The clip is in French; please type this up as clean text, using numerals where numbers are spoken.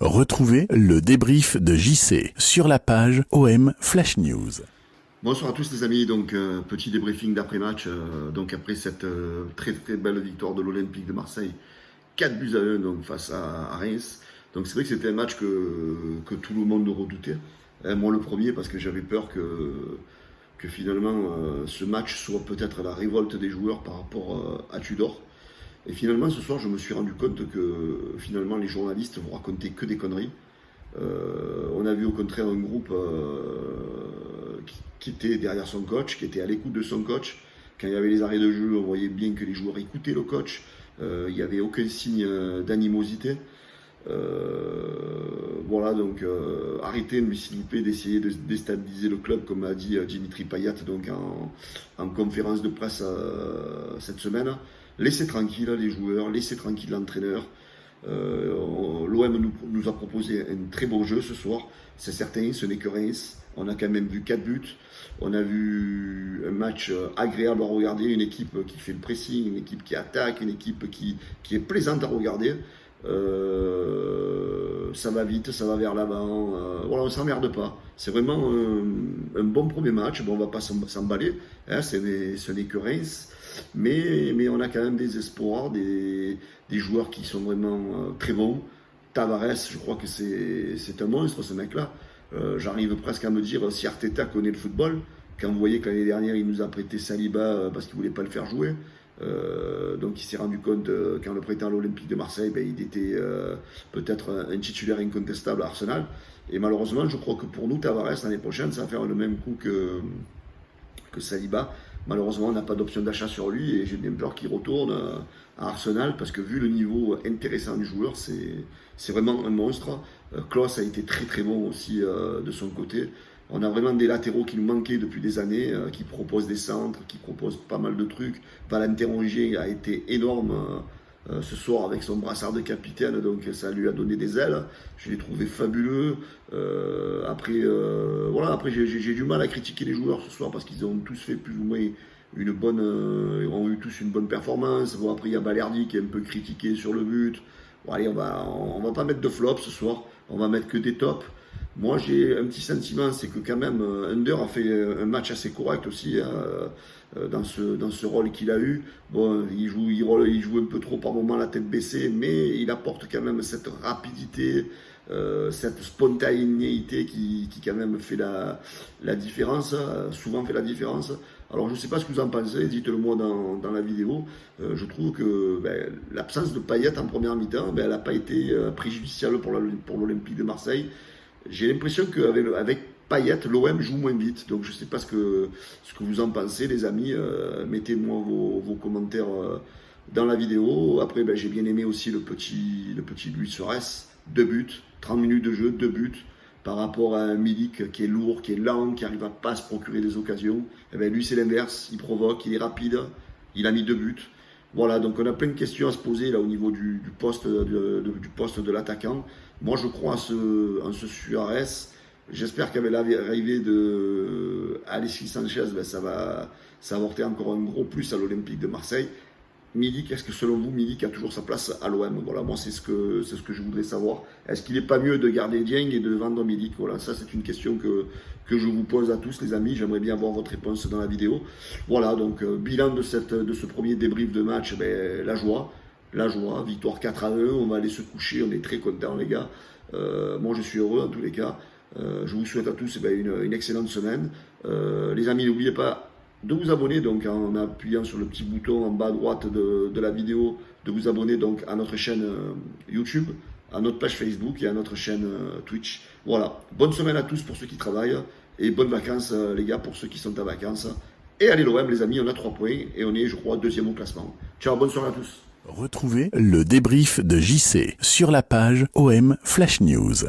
Retrouvez le débrief de JC sur la page OM Flash News. Bonsoir à tous les amis, donc petit débriefing d'après-match, donc après cette très très belle victoire de l'Olympique de Marseille, 4-1 donc, face à Reims. Donc c'est vrai que c'était un match que tout le monde redoutait, moi le premier parce que j'avais peur que finalement ce match soit peut-être la révolte des joueurs par rapport à Tudor. Et finalement ce soir je me suis rendu compte que finalement les journalistes vous racontaient que des conneries. On a vu au contraire un groupe qui était derrière son coach, qui était à l'écoute de son coach. Quand il y avait les arrêts de jeu, on voyait bien que les joueurs écoutaient le coach. Il n'y avait aucun signe d'animosité. Voilà, donc arrêtez, s'il vous plaît, d'essayer de déstabiliser le club, comme a dit Dimitri Payet donc en conférence de presse cette semaine. Laissez tranquille les joueurs, laissez tranquille l'entraîneur. L'OM nous a proposé un très beau jeu ce soir, c'est certain, ce n'est que Reims. On a quand même vu 4 buts, on a vu un match agréable à regarder, une équipe qui fait le pressing, une équipe qui attaque, une équipe qui est plaisante à regarder. Ça va vite, ça va vers l'avant, voilà, on ne s'emmerde pas. C'est vraiment un bon premier match. Bon, on ne va pas s'emballer, hein, ce n'est que Reims, mais on a quand même des espoirs, des joueurs qui sont vraiment très bons. Tavares, je crois que c'est un monstre ce mec-là. J'arrive presque à me dire si Arteta connaît le football, quand vous voyez que l'année dernière il nous a prêté Saliba parce qu'il ne voulait pas le faire jouer. Donc il s'est rendu compte quand le prêtait à l'Olympique de Marseille, il était peut-être un titulaire incontestable à Arsenal. Et malheureusement, je crois que pour nous, Tavares l'année prochaine, ça va faire le même coup que Saliba. Malheureusement, on n'a pas d'option d'achat sur lui et j'ai bien peur qu'il retourne à Arsenal parce que vu le niveau intéressant du joueur, c'est vraiment un monstre. Klose a été très très bon aussi de son côté. On a vraiment des latéraux qui nous manquaient depuis des années, qui proposent des centres, qui proposent pas mal de trucs. Valentin Rongier a été énorme ce soir avec son brassard de capitaine, donc ça lui a donné des ailes. Je l'ai trouvé fabuleux. Après j'ai du mal à critiquer les joueurs ce soir parce qu'ils ont tous fait plus ou moins une bonne, ont eu tous une bonne performance. Bon, après il y a Balerdi qui est un peu critiqué sur le but. Bon, allez, on va pas mettre de flop ce soir, on va mettre que des tops. Moi, j'ai un petit sentiment, c'est que quand même, Under a fait un match assez correct aussi dans ce rôle qu'il a eu. Bon, il joue un peu trop par moment la tête baissée, mais il apporte quand même cette rapidité, cette spontanéité qui quand même fait la différence, souvent fait la différence. Alors, je ne sais pas ce que vous en pensez, dites-le moi dans la vidéo. Je trouve que l'absence de Payet en première mi-temps, elle n'a pas été préjudiciable pour l'Olympique de Marseille. J'ai l'impression qu'avec Payet, l'OM joue moins vite. Donc je ne sais pas ce que vous en pensez, les amis. Mettez-moi vos commentaires dans la vidéo. Après, j'ai bien aimé aussi le petit Luis Suarez. 2 buts, 30 minutes de jeu, 2 buts. Par rapport à un Milik qui est lourd, qui est lent, qui n'arrive pas à se procurer des occasions. Lui, c'est l'inverse. Il provoque, il est rapide. Il a mis 2 buts. Voilà, donc on a plein de questions à se poser là au niveau du poste de l'attaquant. Moi, je crois en ce Suarez. J'espère qu'avec l'arrivée de Alexis Sanchez, ça va apporter encore un gros plus à l'Olympique de Marseille. Milik, est-ce que selon vous, Milik a toujours sa place à l'OM? Voilà, moi c'est ce que je voudrais savoir. Est-ce qu'il n'est pas mieux de garder Dieng et de vendre Milik? Voilà, ça c'est une question que je vous pose à tous les amis. J'aimerais bien avoir votre réponse dans la vidéo. Voilà, donc bilan de ce premier débrief de match, la joie, victoire 4-1, on va aller se coucher, on est très contents les gars. Moi je suis heureux en tous les cas. Je vous souhaite à tous une excellente semaine. Les amis, n'oubliez pas de vous abonner donc en appuyant sur le petit bouton en bas à droite de la vidéo, de vous abonner donc à notre chaîne YouTube, à notre page Facebook et à notre chaîne Twitch. Voilà, bonne semaine à tous pour ceux qui travaillent et bonnes vacances les gars pour ceux qui sont en vacances. Et allez l'OM les amis, on a 3 points et on est je crois 2e au classement. Ciao, bonne soirée à tous. Retrouvez le débrief de JC sur la page OM Flash News.